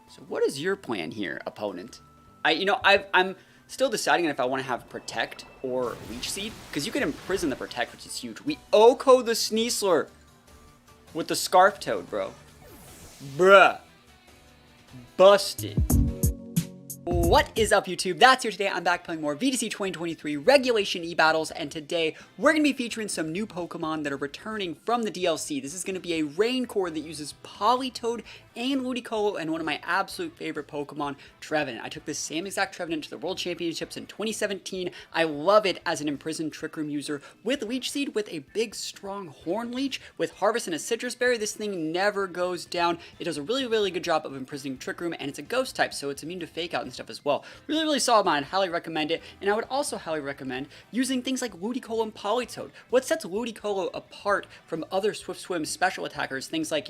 So what is your plan here, opponent? I'm still deciding if I want to have Protect or Leech Seed, because you can imprison the Protect, which is huge. We OHKO the Sneasler with the Scarf Toad, bro. Bruh. Busted. What is up, YouTube? That's here today. I'm back playing more VGC 2023 Regulation E battles, and today we're going to be featuring some new Pokemon that are returning from the DLC. This is going to be a Rain Core that uses Politoad and Ludicolo, and one of my absolute favorite Pokemon, Trevenant. I took the same exact Trevenant to the World Championships in 2017. I love it as an imprisoned Trick Room user with Leech Seed, with a big, strong Horn Leech, with Harvest and a Citrus Berry. This thing never goes down. It does a really, really good job of imprisoning Trick Room, and it's a Ghost type, so it's immune to Fake Out and stuff as well. Really, really solid mod. I'd highly recommend it, and I would also highly recommend using things like Ludicolo and Politoad. What sets Ludicolo apart from other Swift Swim special attackers, things like,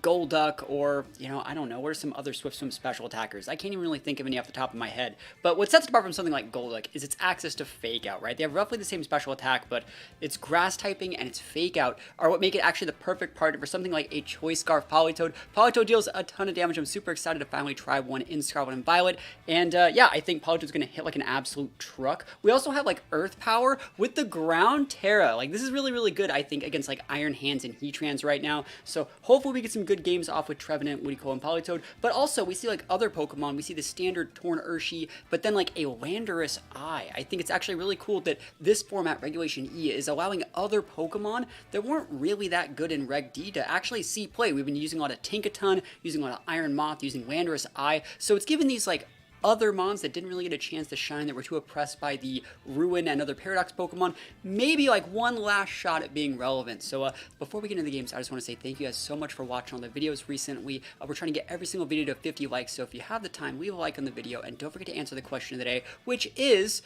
Golduck, or, I don't know, what are some other Swift Swim special attackers? I can't even really think of any off the top of my head, but what sets it apart from something like Golduck is its access to Fake Out, right? They have roughly the same special attack, but its Grass typing and its Fake Out are what make it actually the perfect partner for something like a Choice Scarf Politoad. Politoad deals a ton of damage. I'm super excited to finally try one in Scarlet and Violet, and yeah, I think Politoad's going to hit like an absolute truck. We also have like Earth Power with the Ground Terra. Like, this is really, really good, I think, against like Iron Hands and Heatrans right now. So hopefully we get some good games off with Trevenant, Ludicolo, and Politoad. But also we see like other Pokemon. We see the standard Torn Urshi, but then like a Landorus Eye. I think it's actually really cool that this format, Regulation E, is allowing other Pokemon that weren't really that good in Reg D to actually see play. We've been using a lot of Tinkaton, using a lot of Iron Moth, using Landorus Eye. So it's given these like other mons that didn't really get a chance to shine, that were too oppressed by the Ruin and other Paradox Pokemon, maybe like one last shot at being relevant. So before we get into the games, I just want to say thank you guys so much for watching all the videos recently. We're trying to get every single video to 50 likes, so if you have the time, leave a like on the video, and don't forget to answer the question of the day, which is,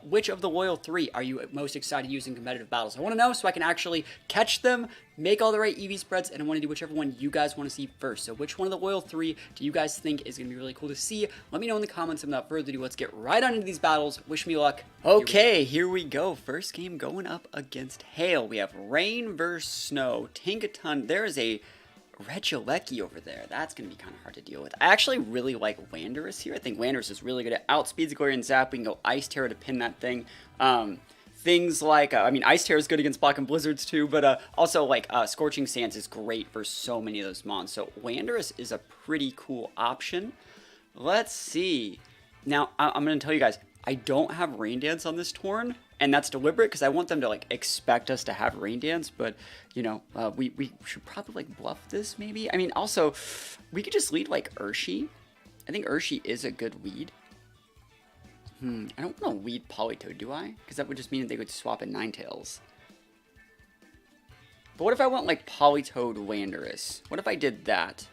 which of the loyal 3 are you most excited to use in competitive battles? I want to know so I can actually catch them, make all the right EV spreads, and I want to do whichever one you guys want to see first. So which one of the loyal 3 do you guys think is going to be really cool to see? Let me know in the comments. And without further ado, let's get right on into these battles. Wish me luck. Okay, here we go. First game going up against Hail. We have Rain versus Snow. Tinkaton. There is a Regieleki over there. That's going to be kind of hard to deal with. I actually really like Landorus here. I think Landorus is really good at outspeeds Galarian Zap. We can go Ice Terror to pin that thing. Things like, Ice Terror is good against Block and Blizzards too, but also like Scorching Sands is great for so many of those mons. So Landorus is a pretty cool option. Let's see. Now, I'm going to tell you guys, I don't have Rain Dance on this Torn, and that's deliberate because I want them to like expect us to have Rain Dance, but we should probably like bluff this maybe. Also, we could just lead like Urshi. I think Urshi is a good lead. I don't want to lead Politoad, do I? Because that would just mean that they would swap in Ninetales. But what if I went like Politoad Landorus? What if I did that?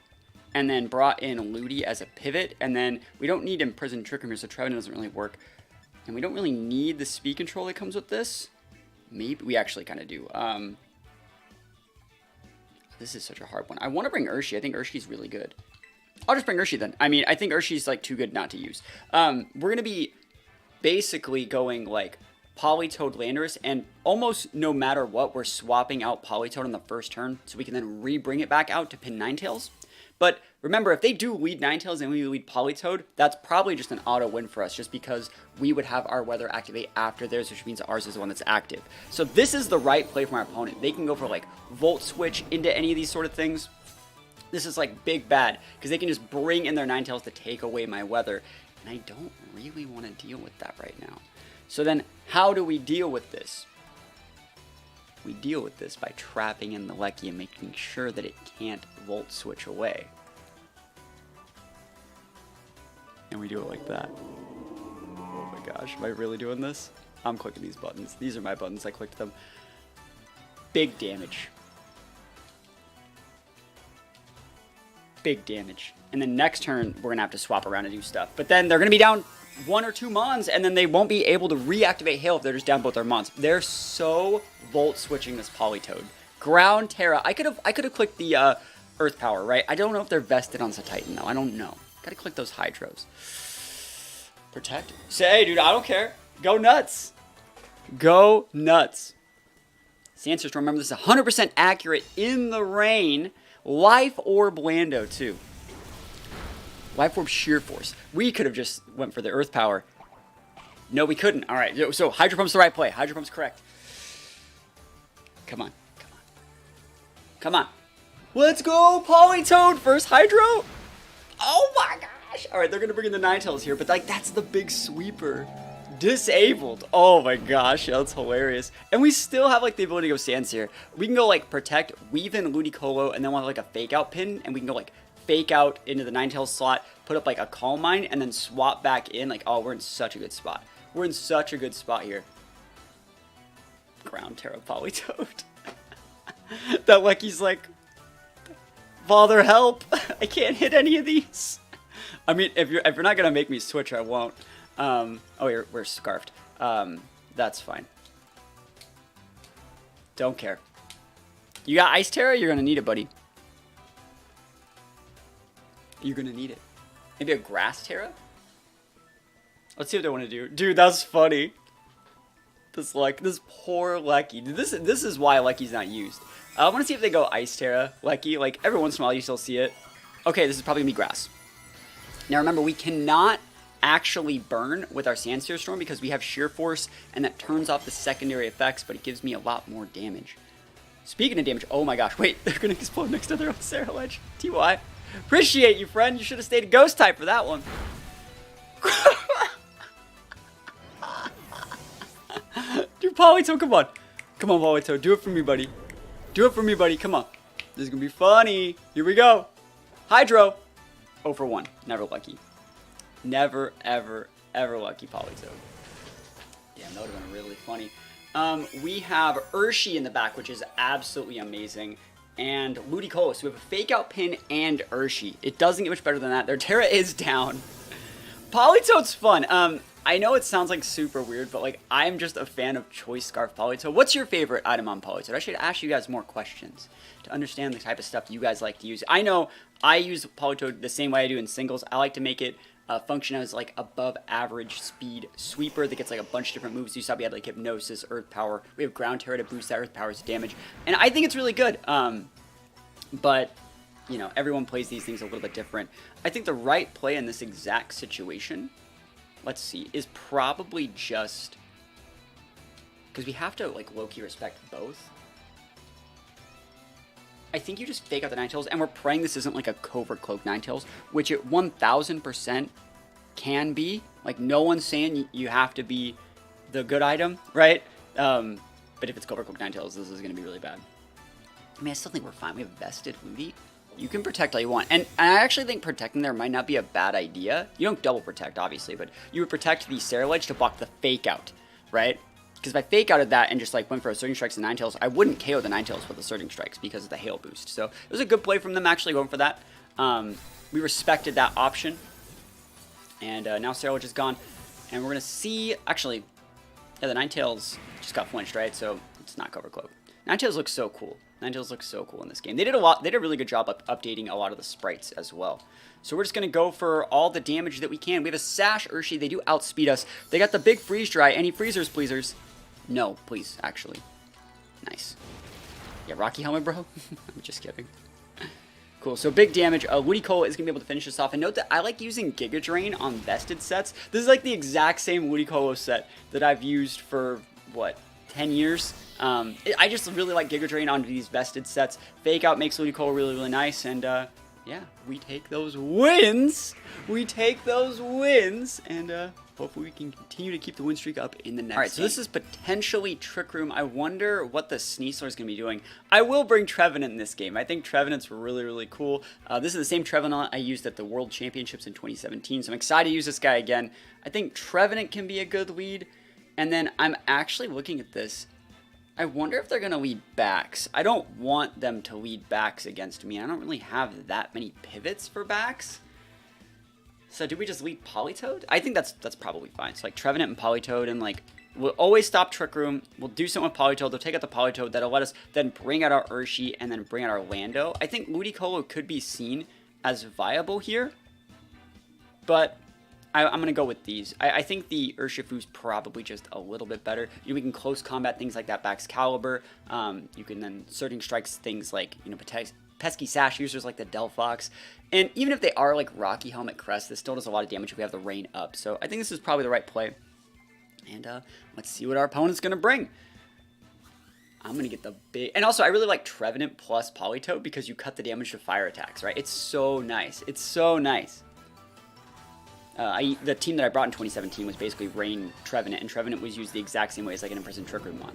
And then brought in Ludi as a pivot, and then we don't need Imprisoned Trick Room here, so Trevenant doesn't really work. And we don't really need the speed control that comes with this. Maybe we actually kind of do. This is such a hard one. I want to bring Urshi. I think Urshi's really good. I'll just bring Urshi then. I think Urshi's like too good not to use. We're going to be basically going like Politoad Landorus, and almost no matter what, we're swapping out Politoad on the first turn, so we can then re-bring it back out to pin Ninetales. But remember, if they do lead Ninetales and we lead Politoad, that's probably just an auto win for us, just because we would have our weather activate after theirs, which means ours is the one that's active. So this is the right play from our opponent. They can go for like Volt Switch into any of these sort of things. This is like big bad, because they can just bring in their Ninetales to take away my weather, and I don't really want to deal with that right now. So then, how do we deal with this? We deal with this by trapping in the Lecky and making sure that it can't Volt Switch away. And we do it like that. Oh my gosh, am I really doing this? I'm clicking these buttons. These are my buttons, I clicked them. Big damage. Big damage. And then next turn, we're going to have to swap around and do stuff. But then they're going to be down 1 or 2 mons, and then they won't be able to reactivate Hail if they're just down both their mons. They're so Volt Switching this Politoad. Ground Terra. I could have clicked the Earth Power, right? I don't know if they're vested on Titan though. I don't know. Gotta click those Hydros. Protect. Say, hey, dude, I don't care. Go nuts. Go nuts. Sandstorm, remember this is 100% accurate in the rain. Life Orb Lando, too. Life Orb Sheer Force. We could have just went for the Earth Power. No, we couldn't. All right, so Hydro Pump's the right play. Hydro Pump's correct. Come on. Come on. Come on. Let's go, Politoad. First Hydro. Oh, my gosh. All right, they're going to bring in the Ninetales here, but, like, that's the big sweeper. Disabled. Oh, my gosh. That's hilarious. And we still have, like, the ability to go Sands here. We can go, like, Protect, weave in Ludicolo, and then we'll have, like, a Fake Out pin, and we can go, like, Fake Out into the Ninetales slot, put up, like, a Calm Mind, and then swap back in. Like, oh, we're in such a good spot. We're in such a good spot here. Ground Terra Politoad. That Lucky's like, Father, help! I can't hit any of these. I mean, if you're not gonna make me switch, I won't. Oh, we're scarfed. That's fine. Don't care. You got Ice Terra? You're gonna need it, buddy. You're gonna need it. Maybe a Grass Terra? Let's see what they want to do. Dude, that's funny. This poor Lucky. Dude, this is why Lucky's not used. I want to see if they go Ice Terra, Lucky. Like, every once in a while you still see it. Okay, this is probably going to be Grass. Now remember, we cannot actually burn with our Sandsphere Storm because we have Sheer Force, and that turns off the secondary effects, but it gives me a lot more damage. Speaking of damage, oh my gosh, wait, they're going to explode next to their own Sarah Ledge. TY. Appreciate you, friend. You should have stayed a Ghost type for that one. Dude, Politoad, come on. Come on, Politoad. Do it for me, buddy. Do it for me, buddy. Come on. This is going to be funny. Here we go. Hydro. 0 for 1. Never lucky. Never, ever, ever lucky Politoad. Damn, that would have been really funny. We have Urshi in the back, which is absolutely amazing. And Ludicolo. So we have a Fake Out pin and Urshi. It doesn't get much better than that. Their Terra is down. Politoad's fun. I know it sounds like super weird, but like I'm just a fan of Choice Scarf Politoad. What's your favorite item on Politoad? I should ask you guys more questions to understand the type of stuff you guys like to use. I know I use Politoad the same way I do in singles. I like to make it function as like above average speed sweeper that gets like a bunch of different moves. You saw we had like Hypnosis, Earth Power. We have Ground Terra to boost that Earth Power's damage. And I think it's really good. But you know, everyone plays these things a little bit different. I think the right play in this exact situation, let's see, is probably just because we have to like low-key respect both. I think you just Fake Out the Ninetales, and we're praying this isn't like a Covert Cloak Ninetales, which it 1000% can be. Like, no one's saying you have to be the good item, right? But if it's Covert Cloak Ninetales, this is going to be really bad. I mean, I still think we're fine. We have Vested Ludi. You can protect all you want. And I actually think protecting there might not be a bad idea. You don't double protect, obviously, but you would protect the Sarah Ledge to block the Fake Out, right? Because if I Fake Outed that and just like went for a Surging Strikes and Ninetales, I wouldn't KO the Ninetales with the Surging Strikes because of the Hail boost. So it was a good play from them actually going for that. We respected that option. And now Sarah Ledge is gone. And we're going to see, actually, yeah, the Ninetales just got flinched, right? So it's not Cover Cloak. Ninetales looks so cool. Ninetales looks so cool in this game. They did a really good job updating a lot of the sprites as well. So we're just going to go for all the damage that we can. We have a Sash Urshi. They do outspeed us. They got the big Freeze Dry. Any freezers, pleasers? No, please, actually. Nice. Yeah, Rocky Helmet, bro? I'm just kidding. Cool, so big damage. Ludicolo is going to be able to finish this off. And note that I like using Giga Drain on vested sets. This is like the exact same Ludicolo set that I've used for, what, 10 years? I just really like Giga Drain on these vested sets. Fake Out makes Ludicolo really, really nice. And, yeah, we take those wins. We take those wins. And, hopefully we can continue to keep the win streak up in the next game. All right, so this is potentially Trick Room. I wonder what the Sneasler is going to be doing. I will bring Trevenant in this game. I think Trevenant's really, really cool. This is the same Trevenant I used at the World Championships in 2017, so I'm excited to use this guy again. I think Trevenant can be a good lead. And then I'm actually looking at this. I wonder if they're going to lead backs. I don't want them to lead backs against me. I don't really have that many pivots for backs. So do we just lead Politoad? I think that's probably fine. So like Trevenant and Politoad, and like we'll always stop Trick Room. We'll do something with Politoad. They'll take out the Politoad. That'll let us then bring out our Urshi and then bring out our Lando. I think Ludicolo could be seen as viable here, but I'm going to go with these. I think the Urshifu's probably just a little bit better. You know, we can close combat things like that Baxcalibur. You can then Surging Strikes things like, you know, pesky sash users like the Delphox. And even if they are like Rocky Helmet Crest, this still does a lot of damage if we have the rain up. So I think this is probably the right play. And let's see what our opponent's going to bring. I'm going to get the big... And also, I really like Trevenant plus Politoad because you cut the damage to fire attacks, right? It's so nice. It's so nice. The team that I brought in 2017 was basically Rain Trevenant, and Trevenant was used the exact same way as like an Imprisoned Trick Room mon.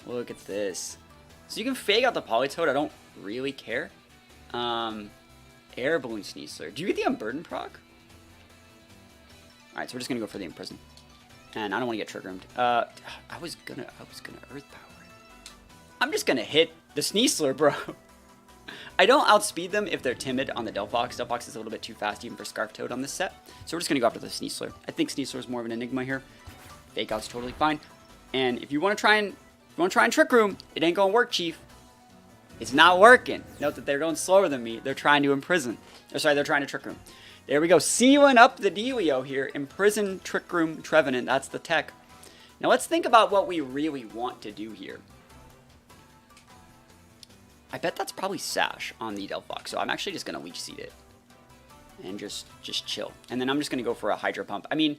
Look at this. So you can fake out the Politoad. I don't really care. Air Balloon Sneasler. Do you get the Unburden proc? Alright, so we're just going to go for the Imprison. And I don't want to get Trick Roomed. I was gonna Earth Power. I'm just gonna hit the Sneasler, bro. I don't outspeed them if they're timid on the Delphox. Delphox is a little bit too fast even for Scarf Toad on this set. So we're just gonna go after the Sneasler. I think Sneasler is more of an enigma here. Fake out's totally fine. And if you want to try and Trick Room, it ain't gonna work, Chief. It's not working. Note that they're going slower than me. They're trying to Imprison. Or sorry, they're trying to Trick Room. There we go. Sealing up the dealio here. Imprison, Trick Room, Trevenant. That's the tech. Now let's think about what we really want to do here. I bet that's probably Sash on the Delphox, so I'm actually just going to Leech Seed it. And just chill. And then I'm just going to go for a Hydro Pump. I mean,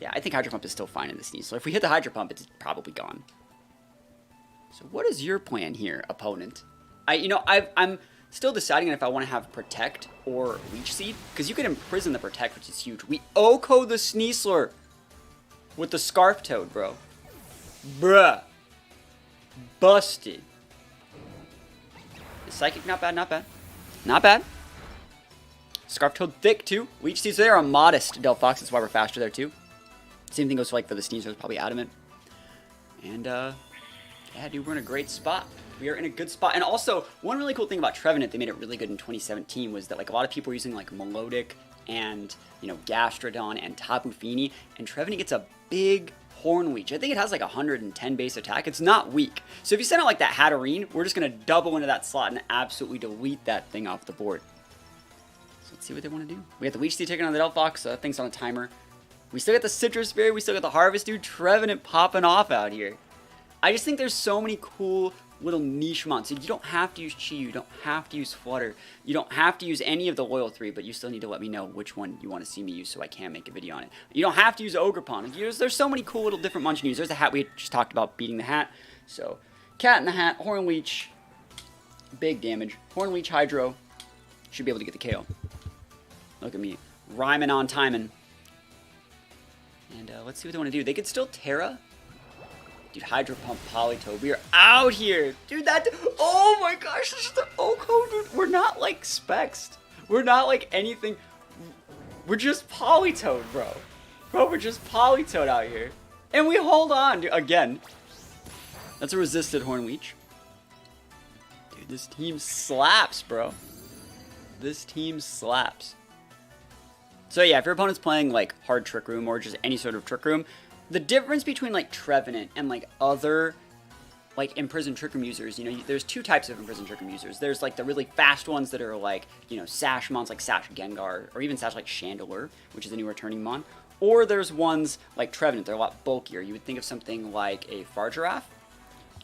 yeah, I think Hydro Pump is still fine in this Sneasler. So if we hit the Hydro Pump, it's probably gone. So what is your plan here, opponent? I'm still deciding if I want to have Protect or Leech Seed, because you can Imprison the Protect, which is huge. We OHKO the Sneasler with the Scarf Toad, bro. Bruh. Busted. Psychic, not bad, not bad. Not bad. Scarf Toad thick, too. Leech Seeds, so they're a modest Delphox. That's why we're faster there, too. Same thing goes for, like, for the Sneasler. Probably Adamant. And, yeah, dude, we're in a great spot. We are in a good spot. And also, one really cool thing about Trevenant, they made it really good in 2017, was that, like, a lot of people were using, like, Melodic and, you know, Gastrodon and Tapu Fini. And Trevenant gets a big Horn Leech. I think it has like 110 base attack. It's not weak. So if you send out like that Hatterene, we're just going to double into that slot and absolutely delete that thing off the board. So let's see what they want to do. We got the Leech Seed taking on the Delphox, so that thing's on a timer. We still got the Citrus Berry. We still got the Harvest, dude. Trevenant popping off out here. I just think there's so many cool little niche mons. So you don't have to use Chi, you don't have to use Flutter, you don't have to use any of the Loyal 3, but you still need to let me know which one you want to see me use so I can make a video on it. You don't have to use Ogerpon. There's so many cool little different mons you can use. There's the hat we just talked about, beating the hat. So, Cat in the Hat, Horn Leech, big damage. Horn Leech, Hydro, should be able to get the KO. Look at me, rhyming on timing. And let's see what they want to do. They could still Terra. Dude, Hydro Pump Politoad. We are out here. Dude, oh my gosh, this is the OHKO, dude. We're not like Spexed. We're not like anything. We're just Politoad, bro. Bro, we're just Politoad out here. And we hold on, dude. Again. That's a resisted Horn Leech. Dude, this team slaps, bro. This team slaps. So yeah, if your opponent's playing like hard Trick Room or just any sort of Trick Room, the difference between like Trevenant and like other like Imprisoned Trick Room users, you know, there's two types of Imprisoned Trick Room users. There's like the really fast ones that are like, you know, Sash mons like Sash Gengar, or even Sash like Chandelure, which is a new returning mon. Or there's ones like Trevenant, they're a lot bulkier. You would think of something like a Fargiraffe.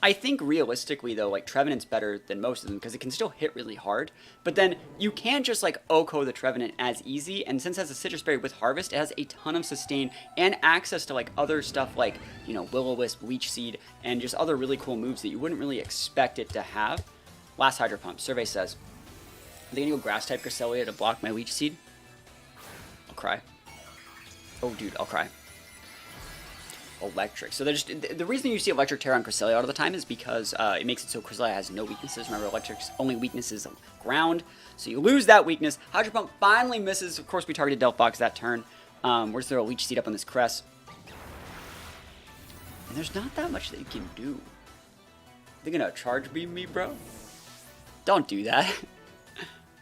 I think realistically though, like Trevenant's better than most of them because it can still hit really hard. But then you can just like OHKO the Trevenant as easy, and since it has a Citrus Berry with Harvest, it has a ton of sustain and access to like other stuff like, you know, Will-O-Wisp, Leech Seed, and just other really cool moves that you wouldn't really expect it to have. Last Hydro Pump. Survey says, are they gonna go Grass type Cresselia to block my Leech Seed? I'll cry. Oh dude, I'll cry. Electric. So the reason you see Electric Terra on Cresselia all the time is because it makes it so Cresselia has no weaknesses. Remember, Electric's only weakness is ground, so you lose that weakness. Hydro Pump finally misses. Of course, we targeted Delphox that turn. We're just throw a Leech Seed up on this Crest. And there's not that much that you can do. They're gonna charge beam me, bro? Don't do that.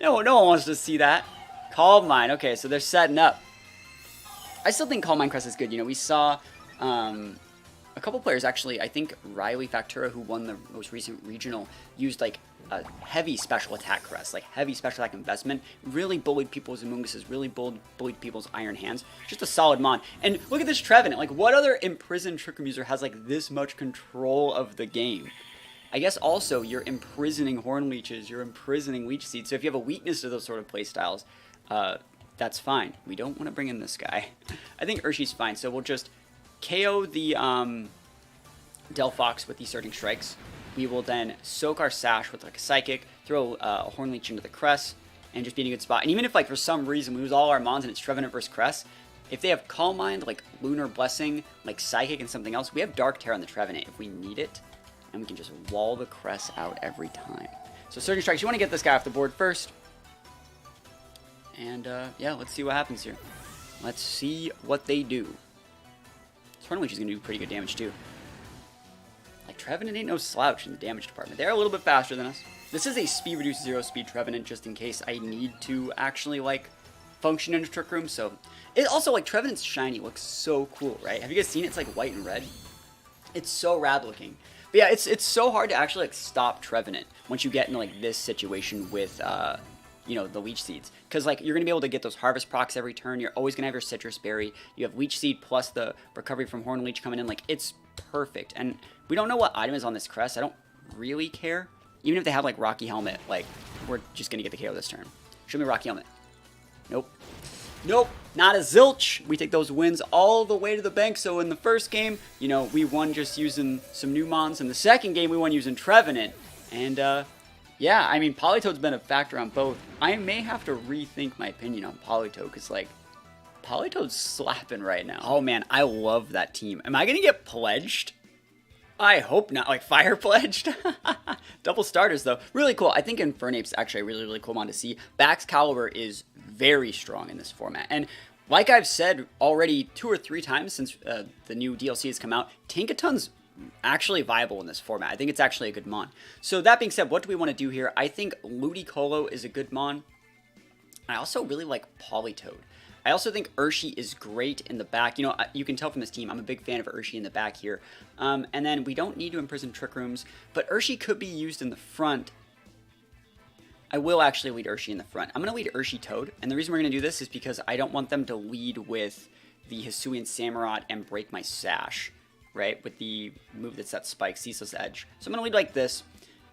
No one wants to see that. Calm Mind. Okay, so they're setting up. I still think Calm Mind Crest is good. You know, we saw a couple players actually, I think Riley Factura, who won the most recent regional, used like a heavy special attack Crest, like heavy special attack investment, really bullied people's Amoonguses, really bullied people's Iron Hands. Just a solid mon. And look at this Trevenant, like what other Imprisoned Trick Room user has like this much control of the game? I guess also you're imprisoning Horn Leeches, you're imprisoning Leech Seed. So if you have a weakness to those sort of playstyles, that's fine. We don't want to bring in this guy. I think Urshi's fine, so we'll just KO the Delphox with these Surging Strikes. We will then soak our Sash with like a Psychic, throw a Horn Leech into the Cress, and just be in a good spot. And even if like for some reason we lose all our Mons and it's Trevenant versus Cress, if they have Calm Mind, like Lunar Blessing, like Psychic and something else, we have Dark Terror on the Trevenant if we need it, and we can just wall the Cress out every time. So Surging Strikes, you want to get this guy off the board first. And yeah, let's see what happens here. Let's see what they do. This Horn Leech is going to do pretty good damage too. Like, Trevenant ain't no slouch in the damage department. They're a little bit faster than us. This is a speed reduced 0 speed Trevenant just in case I need to actually, like, function in a Trick Room. So, it also, like, Trevenant's shiny looks so cool, right? Have you guys seen it? It's, like, white and red. It's so rad looking. But yeah, it's so hard to actually, like, stop Trevenant once you get into, like, this situation with, you know, the Leech Seeds. Because, like, you're going to be able to get those Harvest procs every turn. You're always going to have your Citrus Berry. You have Leech Seed plus the recovery from Horn Leech coming in. Like, it's perfect. And we don't know what item is on this Crest. I don't really care. Even if they have, like, Rocky Helmet, like, we're just going to get the KO this turn. Show me Rocky Helmet. Nope. Nope. Not a zilch. We take those wins all the way to the bank. So in the first game, you know, we won just using some new Mons. In the second game, we won using Trevenant. And, yeah, I mean, Politoad's been a factor on both. I may have to rethink my opinion on Politoad, because, like, Politoad's slapping right now. Oh, man, I love that team. Am I going to get pledged? I hope not. Like, fire pledged? Double starters, though. Really cool. I think Infernape's actually a really, really cool mon to see. Baxcalibur is very strong in this format. And like I've said already 2 or 3 times since the new DLC has come out, Tinkaton's actually viable in this format. I think it's actually a good mon. So that being said, what do we want to do here? I think Ludicolo is a good mon. I also really like Politoad. I also think Urshi is great in the back. You know, you can tell from this team, I'm a big fan of Urshi in the back here. And then we don't need to imprison Trick Rooms, but Urshi could be used in the front. I will actually lead Urshi in the front. I'm going to lead Urshi Toad, and the reason we're going to do this is because I don't want them to lead with the Hisuian Samurott and break my Sash, right? With the move that's that Spike, Ceaseless Edge. So I'm going to lead like this,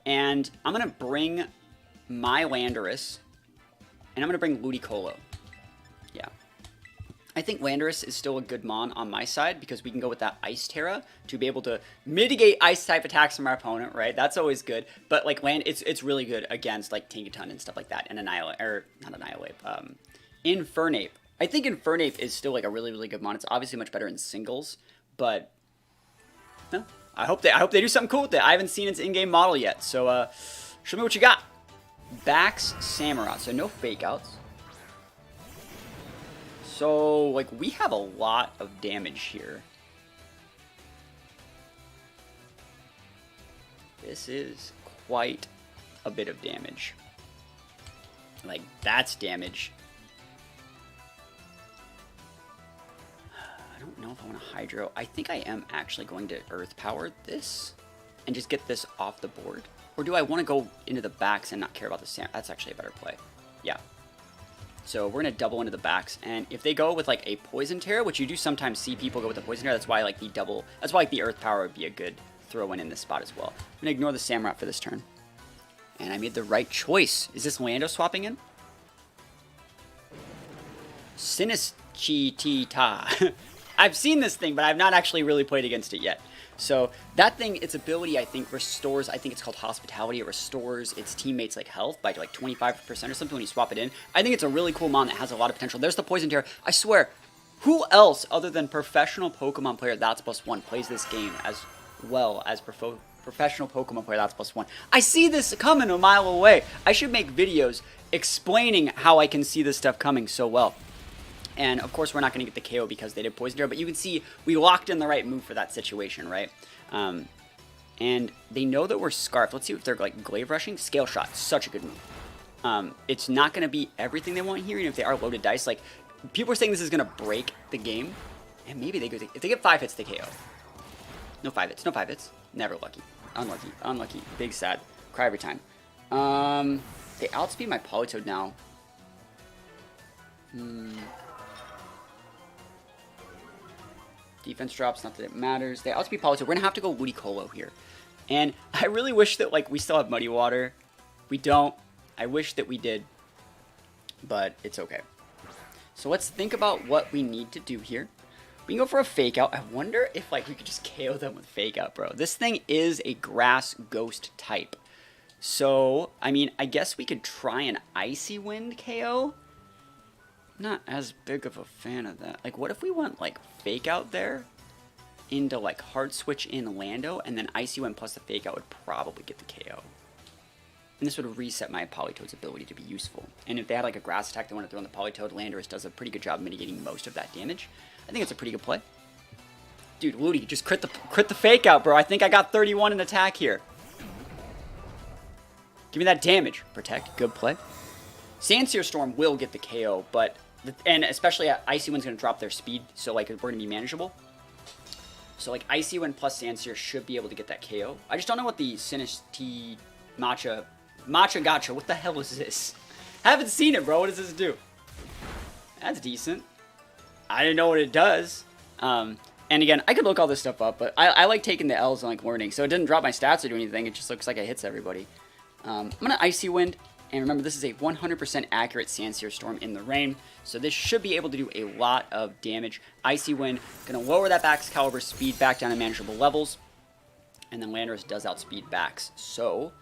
and I'm going to bring my Landorus, and I'm going to bring Ludicolo. Yeah. I think Landorus is still a good mon on my side because we can go with that Ice Terra to be able to mitigate Ice-type attacks from our opponent, right? That's always good. But, like, it's really good against, like, Tinkaton and stuff like that. And Annihilate, or not Annihilate, Infernape. I think Infernape is still, like, a really, really good mon. It's obviously much better in singles, but no. I hope they do something cool with it. I haven't seen its in-game model yet, so show me what you got. Bax Samurott, so no fake outs. So, like, we have a lot of damage here. This is quite a bit of damage. Like, that's damage. I don't know if I want to Hydro. I think I am actually going to Earth Power this and just get this off the board. Or do I want to go into the backs and not care about the Sam? That's actually a better play. Yeah. So we're going to double into the backs, and if they go with, like, a Poison Terror, which you do sometimes see people go with the Poison Terror, that's why, like, that's why, like, the Earth Power would be a good throw-in in this spot as well. I'm going to ignore the Samurott for this turn. And I made the right choice. Is this Lando swapping in? Sinischitita. I've seen this thing, but I've not actually really played against it yet. So that thing, its ability, I think, restores, I think it's called Hospitality. It restores its teammates, like, health by, like, 25% or something when you swap it in. I think it's a really cool mon that has a lot of potential. There's the Poison Terror. I swear, who else other than professional Pokemon player THATSAplusONE plays this game as well as professional Pokemon player THATSAplusONE? I see this coming a mile away. I should make videos explaining how I can see this stuff coming so well. And, of course, we're not going to get the KO because they did Poison Terror, but you can see we locked in the right move for that situation, right? And they know that we're Scarfed. Let's see if they're, like, Glaive Rushing. Scale Shot, such a good move. It's not going to be everything they want here, even if they are loaded dice. Like, people are saying this is going to break the game, and maybe they go, if they get 5 hits, they KO. No 5 hits, no 5 hits. Never lucky. Unlucky, unlucky. Big sad. Cry every time. They outspeed my Politoad now. Defense drops, not that it matters. They outspeed Politoad. We're going to have to go Ludicolo here. And I really wish that, like, we still have Muddy Water. We don't. I wish that we did. But it's okay. So let's think about what we need to do here. We can go for a Fake Out. I wonder if, like, we could just KO them with Fake Out, bro. This thing is a Grass Ghost type. So, I mean, I guess we could try an Icy Wind KO. Not as big of a fan of that. Like, what if we went, like, Fake Out there into, like, Hard Switch in Lando, and then Icy Wind plus the Fake Out would probably get the KO. And this would reset my Politoad's ability to be useful. And if they had, like, a Grass attack they want to throw on the Politoad, Landorus does a pretty good job mitigating most of that damage. I think it's a pretty good play. Dude, Ludi, just crit the Fake Out, bro. I think I got 31 in attack here. Give me that damage. Protect. Good play. Sandsear Storm will get the KO, but... And especially Icy Wind's going to drop their speed, so, like, we're going to be manageable. So, like, Icy Wind plus Sandsear should be able to get that KO. I just don't know what the Sinistee Matcha Gotcha. What the hell is this? I haven't seen it, bro. What does this do? That's decent. I didn't know what it does. And again, I could look all this stuff up, but I like taking the L's and, like, learning. So it didn't drop my stats or do anything. It just looks like it hits everybody. I'm going to Icy Wind. And remember, this is a 100% accurate Sandsear Storm in the rain. So this should be able to do a lot of damage. Icy Wind, going to lower that Baxcalibur speed back down to manageable levels. And then Landorus does outspeed Bax. So,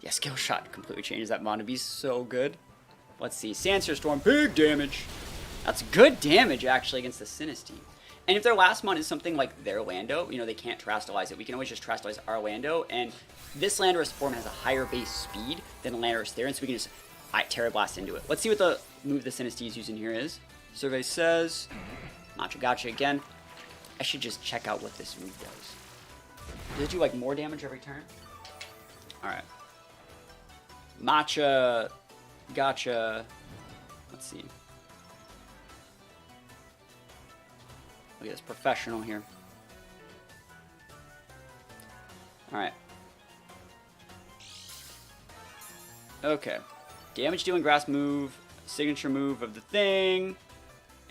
yeah, Skill Shot completely changes that mod to be so good. Let's see. Sandsear Storm, big damage. That's good damage, actually, against the Sinistee. And if their last mon is something like their Lando, you know, they can't Terrastalize it. We can always just Terrastalize our Lando. And this Landorus form has a higher base speed than Landorus Theron, so we can just Terra Blast into it. Let's see what the move the Sinistee is using here is. Survey says, Matcha Gotcha again. I should just check out what this move does. Does it do, like, more damage every turn? Alright. Matcha Gotcha. Let's see. Look at this professional here. Alright. Okay. Damage dealing grass move, signature move of the thing,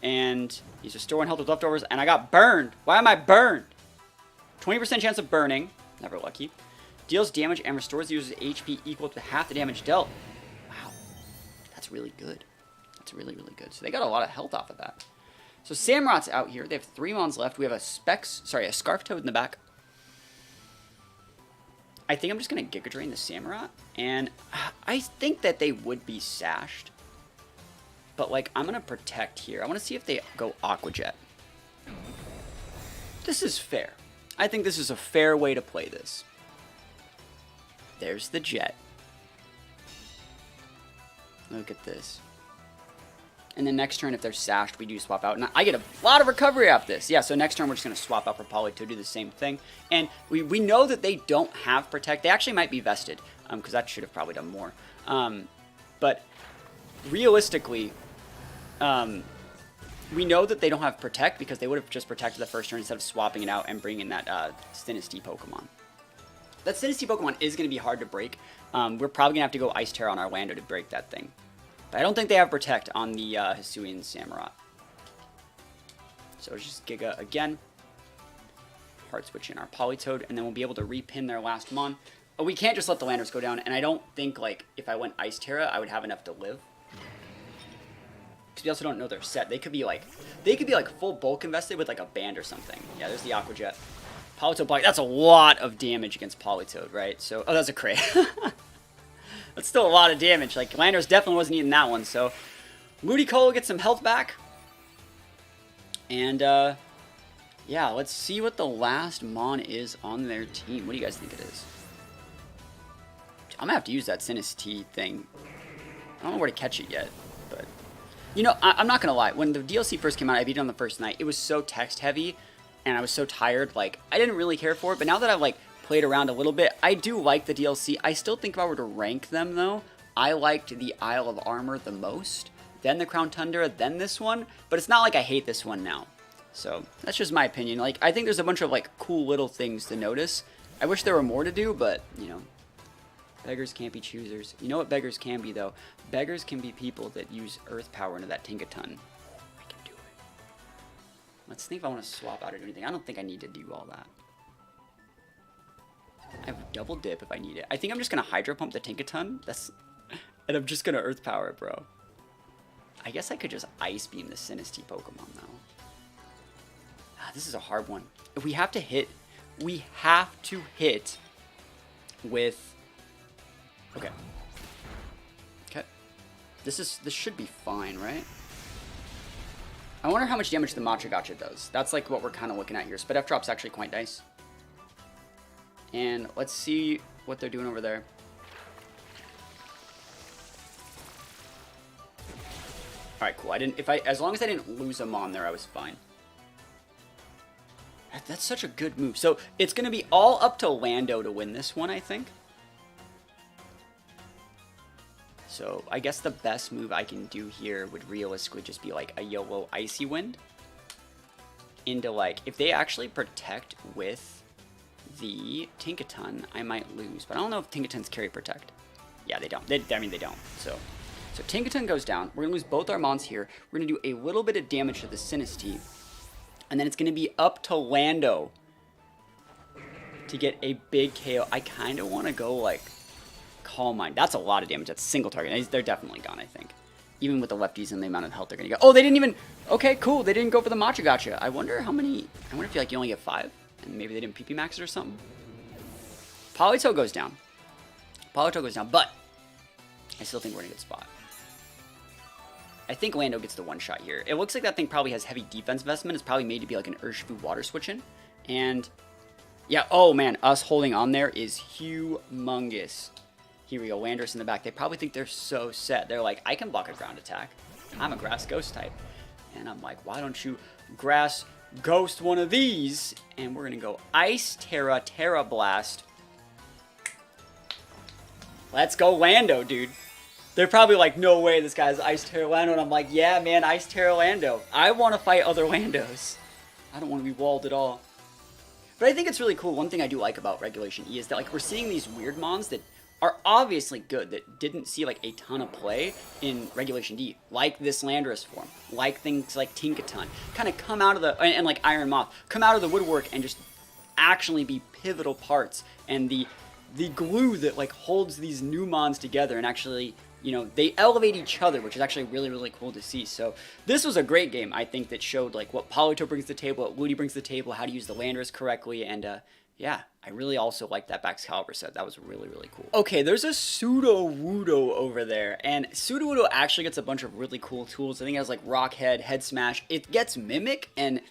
and use a store 1 health with leftovers, and I got burned. Why am I burned? 20% chance of burning. Never lucky. Deals damage and restores the user's HP equal to half the damage dealt. Wow. That's really good. That's really, really good. So they got a lot of health off of that. So Samurot's out here. They have 3 mons left. We have a Scarf Toad in the back. I think I'm just going to Giga Drain the Samurott. And I think that they would be sashed. But, like, I'm going to protect here. I want to see if they go Aqua Jet. This is fair. I think this is a fair way to play this. There's the Jet. Look at this. And then next turn, if they're sashed, we do swap out. And I get a lot of recovery off this. Yeah, so next turn, we're just going to swap out for Politoad to do the same thing. And we know that they don't have Protect. They actually might be vested, because that should have probably done more. But realistically, we know that they don't have Protect because they would have just protected the first turn instead of swapping it out and bringing that Sinistee Pokemon. That Sinistee Pokemon is going to be hard to break. We're probably going to have to go Ice Terra on our Lando to break that thing. But I don't think they have Protect on the Hisuian Samurott. So just Giga again. Hard Switch in our Politoad, and then we'll be able to repin their last mon. But we can't just let the Landorus go down, and I don't think, like, if I went Ice Terra, I would have enough to live. Because we also don't know their set. They could be like full bulk invested with like a band or something. Yeah, there's the Aqua Jet. Politoad Block. That's a lot of damage against Politoad, right? So, oh, that's a crit. That's still a lot of damage. Like, Landorus definitely wasn't eating that one. So, Ludicolo gets some health back. And, yeah, let's see what the last mon is on their team. What do you guys think it is? I'm gonna have to use that Sinistee thing. I don't know where to catch it yet, but... You know, I'm not gonna lie. When the DLC first came out, I beat it on the first night. It was so text-heavy, and I was so tired. Like, I didn't really care for it, but now that I've, like, played around a little bit, I do like the DLC. I still think if I were to rank them, though, I liked the Isle of Armor the most, then the Crown Tundra, then this one, but it's not like I hate this one now. So, that's just my opinion. Like, I think there's a bunch of, like, cool little things to notice. I wish there were more to do, but, you know, beggars can't be choosers. You know what beggars can be, though? Beggars can be people that use Earth Power into that Tinkaton. I can do it. Let's think if I want to swap out or do anything. I don't think I need to do all that. I have double dip if I need it. I think I'm just going to Hydro Pump the Tinkaton. And I'm just going to Earth Power it, bro. I guess I could just Ice Beam the Sinistea Pokemon, though. This is a hard one. If we have to hit with... Okay. Okay. This should be fine, right? I wonder how much damage the Machagacha does. That's like what we're kind of looking at here. Speed F drop's actually quite nice. And let's see what they're doing over there. Alright, cool. As long as I didn't lose a Mon there, I was fine. That's such a good move. So it's going to be all up to Lando to win this one, I think. So I guess the best move I can do here would realistically just be like a YOLO Icy Wind. Into like, if they actually protect with the Tinkaton, I might lose. But I don't know if Tinkatons carry Protect. Yeah, they don't. I mean, they don't. So Tinkaton goes down. We're going to lose both our Mons here. We're going to do a little bit of damage to the Sinistea. And then it's going to be up to Lando to get a big KO. I kind of want to go like Calm Mind. That's a lot of damage. That's a single target. They're definitely gone, I think. Even with the lefties and the amount of health they're going to get. Oh, they didn't even... Okay, cool. They didn't go for the Machagacha. I wonder how many... I wonder if like you only get 5. And maybe they didn't PP max it or something. Politoad goes down. But I still think we're in a good spot. I think Lando gets the one-shot here. It looks like that thing probably has heavy defense investment. It's probably made to be like an Urshifu water switching. And yeah, oh man, us holding on there is humongous. Here we go, Landorus in the back. They probably think they're so set. They're like, I can block a ground attack. I'm a grass ghost type. And I'm like, why don't you grass ghost one of these? And we're going to go Ice Terra, Terra Blast. Let's go Lando, dude. They're probably like, no way, this guy's Ice Terra Lando. And I'm like, yeah, man, Ice Terra Lando. I want to fight other Landos. I don't want to be walled at all. But I think it's really cool. One thing I do like about Regulation E is that like we're seeing these weird mons that are obviously good, that didn't see like a ton of play in Regulation D, like this Landorus form, like things like Tinkaton, kind of come out of the, and like Iron Moth, come out of the woodwork and just actually be pivotal parts, and the glue that like holds these new mons together, and actually, you know, they elevate each other, which is actually really, really cool to see. So this was a great game, I think, that showed like what Politoad brings to the table, what Ludi brings to the table, how to use the Landorus correctly, and yeah, I really also like that Baxcalibur set. That was really, really cool. Okay, there's a Sudowoodo over there, and Sudowoodo actually gets a bunch of really cool tools. I think it has like Rock Head, Head Smash. It gets Mimic, and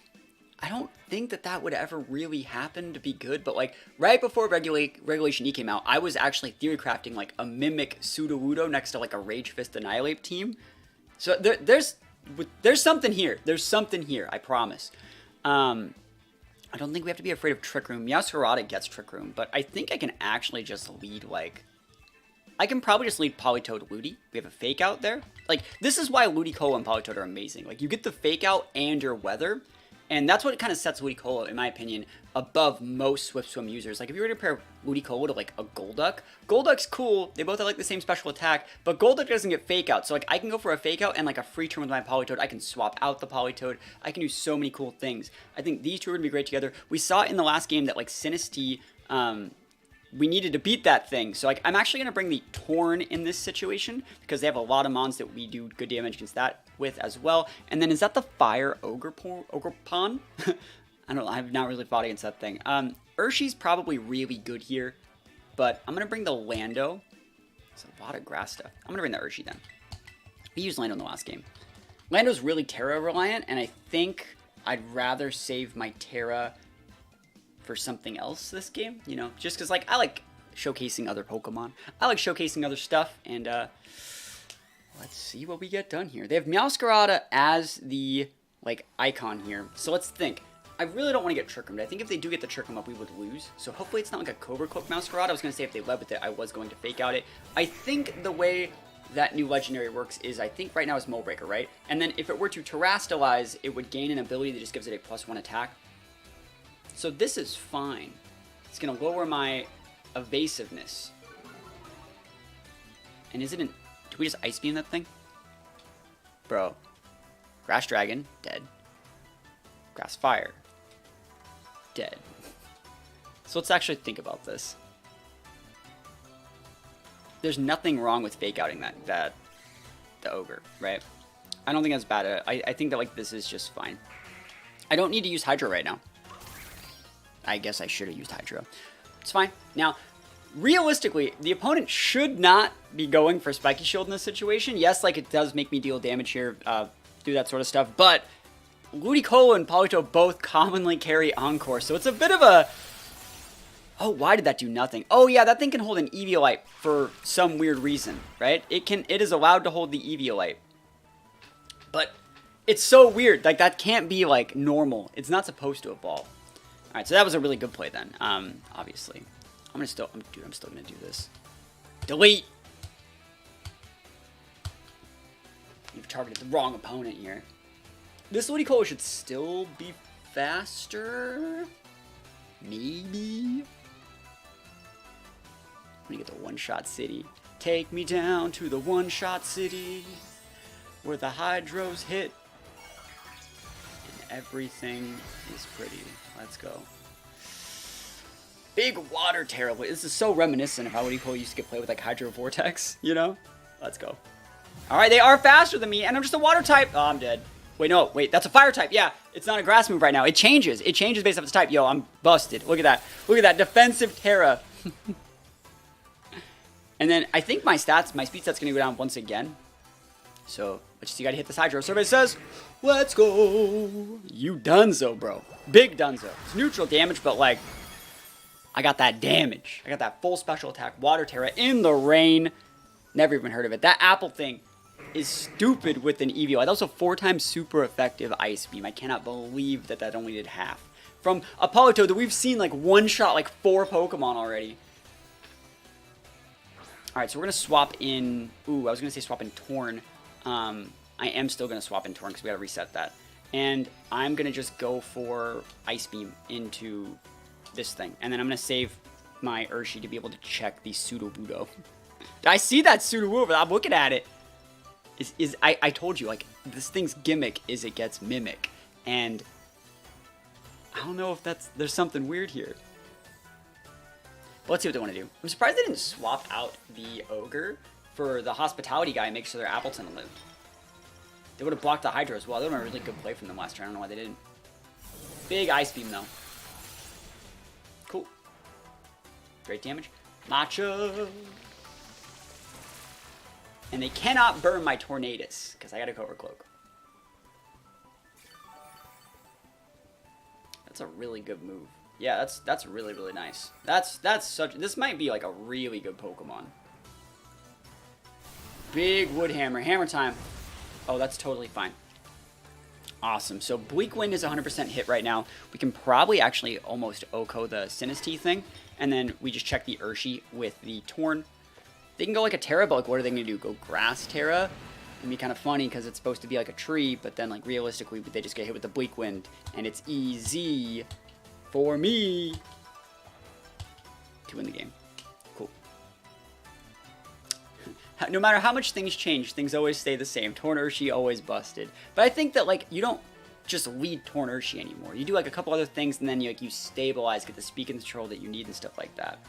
I don't think that would ever really happen to be good, but like right before Regulation E came out, I was actually theory crafting like a Mimic Sudowoodo next to like a Rage Fist Annihilate team. So there's something here. There's something here, I promise. I don't think we have to be afraid of Trick Room. Meowscarada gets Trick Room, but I think I can actually just lead, like... I can probably just lead Politoad Ludi. We have a Fake Out there. Like, this is why Ludicolo and Politoad are amazing. Like, you get the Fake Out and your Weather, and that's what kind of sets Ludicolo, in my opinion, above most Swift Swim users. Like, if you were to compare Ludicolo to, like, a Golduck, Golduck's cool. They both have, like, the same special attack, but Golduck doesn't get Fake Out. So, like, I can go for a Fake Out and, like, a free turn with my Politoad. I can swap out the Politoad. I can do so many cool things. I think these two are going to be great together. We saw in the last game that, like, Sinistea, we needed to beat that thing. So, like, I'm actually going to bring the Torn in this situation because they have a lot of mons that we do good damage against that with as well. And then is that the Fire Ogerpon? I don't know. I've not really fought against that thing. Urshi's probably really good here, but I'm going to bring the Lando. It's a lot of grass stuff. I'm going to bring the Urshi then. We used Lando in the last game. Lando's really Terra reliant, and I think I'd rather save my Terra for something else this game, you know, just because, like, I like showcasing other Pokemon. I like showcasing other stuff, and let's see what we get done here. They have Meowscarada as the, like, icon here, so let's think. I really don't want to get Trick Roomed. I think if they do get the Trick Room up, we would lose, so hopefully it's not like a Cobra Cloak Meowscarada. I was going to say if they led with it, I was going to Fake Out it. I think the way that new Legendary works is, I think right now is Mold Breaker, right? And then if it were to Terrastalize, it would gain an ability that just gives it a +1 attack. So this is fine. It's going to lower my evasiveness. And is it an... Do we just Ice Beam that thing? Bro. Grass Dragon, dead. Grass Fire, dead. So let's actually think about this. there's nothing wrong with fake outing the ogre, right? I don't think that's bad. I think that like this is just fine. I don't need to use Hydro right now. I guess I should have used Hydro. It's fine. Now, realistically, the opponent should not be going for Spiky Shield in this situation. Yes, like it does make me deal damage here, do that sort of stuff, but Ludicolo and Politoad both commonly carry Encore, so it's a bit of a... Oh, why did that do nothing? Oh yeah, that thing can hold an Eviolite for some weird reason, right? It is allowed to hold the Eviolite. But it's so weird, like that can't be like normal. It's not supposed to evolve. Alright, so that was a really good play then, obviously. I'm still gonna do this. Delete! You've targeted the wrong opponent here. This Ludicolo should still be faster? Maybe? I'm gonna get the one-shot city. Take me down to the one-shot city where the hydros hit and everything is pretty. Let's go. Big water terror. This is so reminiscent of how Ludicolo used to get played with like Hydro Vortex, you know? Let's go. Alright, they are faster than me, and I'm just a water type. Oh, I'm dead. Wait, no, wait, that's a fire type. Yeah, it's not a grass move right now. It changes. It changes based off its type. Yo, I'm busted. Look at that. Look at that. Defensive Terra. And then I think my speed stat's going to go down once again. So, let's just, you got to hit this Hydro. Survey says, let's go. You donezo, bro. Big donezo. It's neutral damage, but like, I got that damage. I got that full special attack Water Terra in the rain. Never even heard of it. That apple thing is stupid with an Eevee. That was a 4 times super effective Ice Beam. I cannot believe that that only did half. From a Politoad that we've seen like one-shot like 4 Pokemon already. Alright, so we're going to swap in... Ooh, I was going to say swap in Torn. I am still going to swap in Torn because we got to reset that. And I'm going to just go for Ice Beam into this thing. And then I'm going to save my Urshi to be able to check the Sudowoodo. I see that Sudowoodo, I'm looking at it. I told you, like, this thing's gimmick is it gets Mimic. And I don't know if there's something weird here. But let's see what they want to do. I'm surprised they didn't swap out the Ogre for the Hospitality guy and make sure their Appleton lived. They would have blocked the Hydro as well. That would have been a really good play from them last turn. I don't know why they didn't. Big Ice Beam, though. Cool. Great damage. Matcha. And they cannot burn my Tornadus, because I got a Cobra Cloak. That's a really good move. Yeah, that's really, really nice. This might be like a really good Pokemon. Big Wood Hammer. Hammer time. Oh, that's totally fine. Awesome. So Bleak Wind is 100% hit right now. We can probably actually almost OHKO the Sinistee thing. And then we just check the Urshi with the Torn. They can go like a Terra, but like what are they going to do? Go Grass Terra? It'd be kind of funny because it's supposed to be like a tree, but then like realistically they just get hit with the Bleak Wind. And it's easy for me to win the game. Cool. No matter how much things change, things always stay the same. Torn Urshi always busted. But I think that like you don't just lead Torn Urshi anymore. You do like a couple other things and then you stabilize, get the speed control that you need and stuff like that.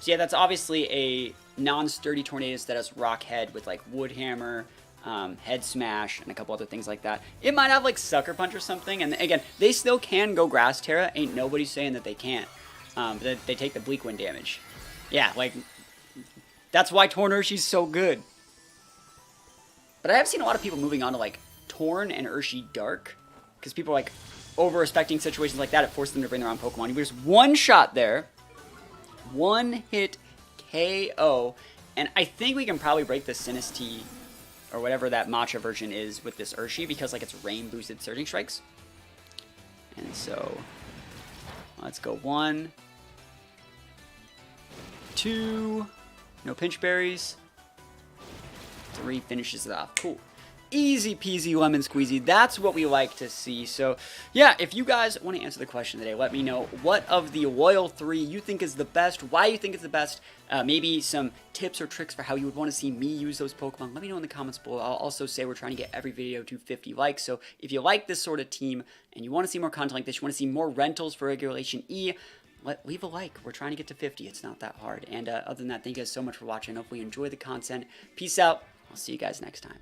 So yeah, that's obviously a non-sturdy Tornadus that has Rock Head with like Wood Hammer, Head Smash, and a couple other things like that. It might have like Sucker Punch or something, and again, they still can go Grass Terra. Ain't nobody saying that they can't. They take the Bleak Wind damage. Yeah, like, that's why Torn Urshi's so good. But I have seen a lot of people moving on to like Torn and Urshi Dark, because people are like over-respecting situations like that. It forces them to bring their own Pokemon. You just one shot there. One hit KO, and I think we can probably break the Sinistee or whatever that Matcha version is with this Urshi because like it's rain boosted Surging Strikes. And so let's go 1, 2, no Pinch Berries, 3 finishes it off. Cool. Easy peasy lemon squeezy. That's what we like to see. So yeah, if you guys want to answer the question today, let me know what of the Loyal 3 you think is the best, why you think it's the best, maybe some tips or tricks for how you would want to see me use those Pokemon. Let me know in the comments below. I'll also say we're trying to get every video to 50 likes. So if you like this sort of team and you want to see more content like this, you want to see more rentals for Regulation E, leave a like. We're trying to get to 50. It's not that hard. And other than that, thank you guys so much for watching. Hopefully you enjoy the content. Peace out. I'll see you guys next time.